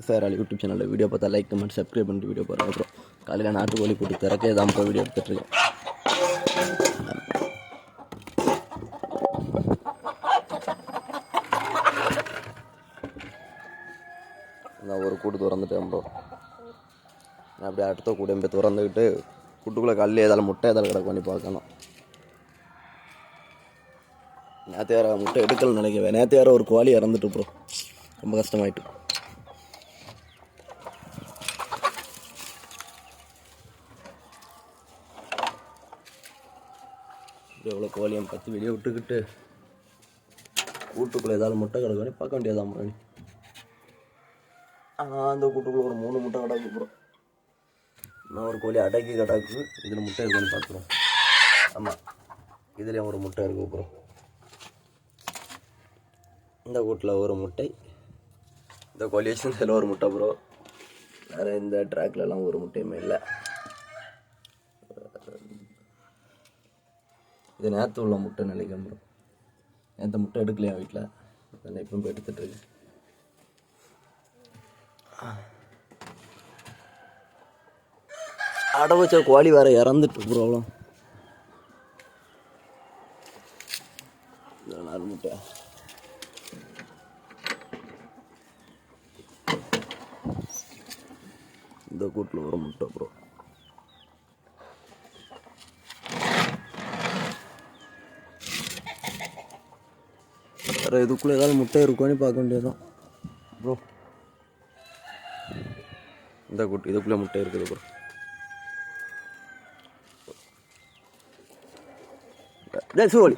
சேராளி YouTube சேனலில் video பார்த்தா like comment subscribe பண்ணிட்டு வீடியோ பாருங்கள். அப்புறம் காலையில் நாட்டுக்கோழி கூட்டி திறக்கே தான் அப்புறம் வீடியோ எடுத்துகிட்ருக்கேன். நான் ஒரு கூட்டு திறந்துட்டேன் ப்ரோ. நான் அப்படியே அடுத்த கூட போய் திறந்துக்கிட்டு கூட்டுக்குள்ளே கல் ஏதாலும் முட்டை ஏதாலும் கிடக்கு பண்ணி பார்க்கணும். நேற்று வேறு முட்டை எடுக்கலன்னு நினைக்கிறேன். நேற்று வேறு ஒரு கோழி இறந்துட்டு ப்ரோ, ரொம்ப கஷ்டமாயிட்டு. எவ்வளோ கோழியம் பற்றி வெளியே விட்டுக்கிட்டு கூட்டுக்குள்ளே ஏதாவது முட்டை கிடக்குன்னு பார்க்க வேண்டியதான் ப்ரோ. அந்த கூட்டுக்குள்ளே ஒரு 3 முட்டை கிடக்கு ப்ரோ. நான் ஒரு கோழி அடக்கி கிடக்கு, இதில் முட்டை இருக்குன்னு பார்க்குறோம். ஆமாம், இதுலேயும் ஒரு முட்டை இருக்குது ப்ரோ. இந்த கூட்டில் ஒரு முட்டை, இந்த கோழி வச்சு ஒரு முட்டை ப்ரோ. வேறு இந்த ட்ராக்லலாம் ஒரு முட்டையுமே இல்லை. இது நேற்று உள்ள முட்டை நினைக்கிறேன் ப்ரோ. நேற்று முட்டை எடுக்கலையா வீட்டில், நான் இப்போ போய் எடுத்துகிட்ருக்கு. அடை வச்ச கோழி வேறு இறந்துட்டு ப்ரோ. அவ்வளோ 4 முட்டை. இந்த கூட்டில் ஒரு முட்டை ப்ரோ. வேறு இதுக்குள்ளே ஏதாவது முட்டை இருக்குன்னு பார்க்க வேண்டியதுதான் ப்ரோ. இந்த கூட்டு இதுக்குள்ளே முட்டை இருக்குது ப்ரோ. சோழி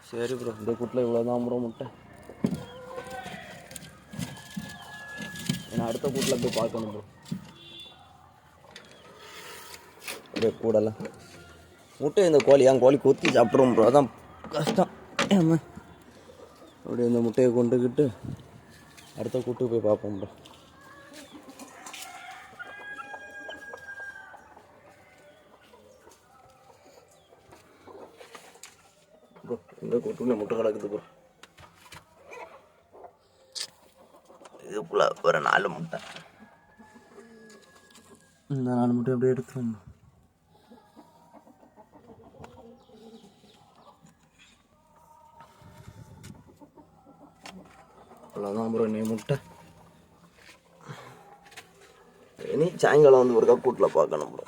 சரி ப்ரோ, இந்த கூட்டில் இவ்வளோதான் ப்ரோ முட்டை. ஏன்னா அடுத்த கூட்டில் போய் பார்க்கணும் ப்ரோ. அப்படியே கூடலாம் முட்டை இந்த கோழி என் கோழி கொத்தி சாப்பிட்றோம் ப்ரோ, அதான் கஷ்டம். ஏம்மா அப்படியே இந்த முட்டையை கொண்டுக்கிட்டு அடுத்த கூட்டுக்கு போய் பார்ப்போம் ப்ரோ. ப்ரோ இந்த கூட்டுக்குள்ளே முட்டை கிடக்குது ப்ரோ. இதுக்குள்ள ஒரு 4 முட்டை. இந்த 4 முட்டை அப்படியே எடுத்துரும். அவ்வளோதான் ப்ரோ நீ முட்டை. இனி சாயங்காலம் வந்து ஒரு கூட்டில் பார்க்கணும் ப்ரோ.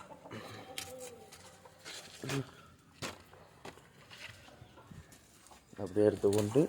அப்படியே எடுத்துக்கொண்டு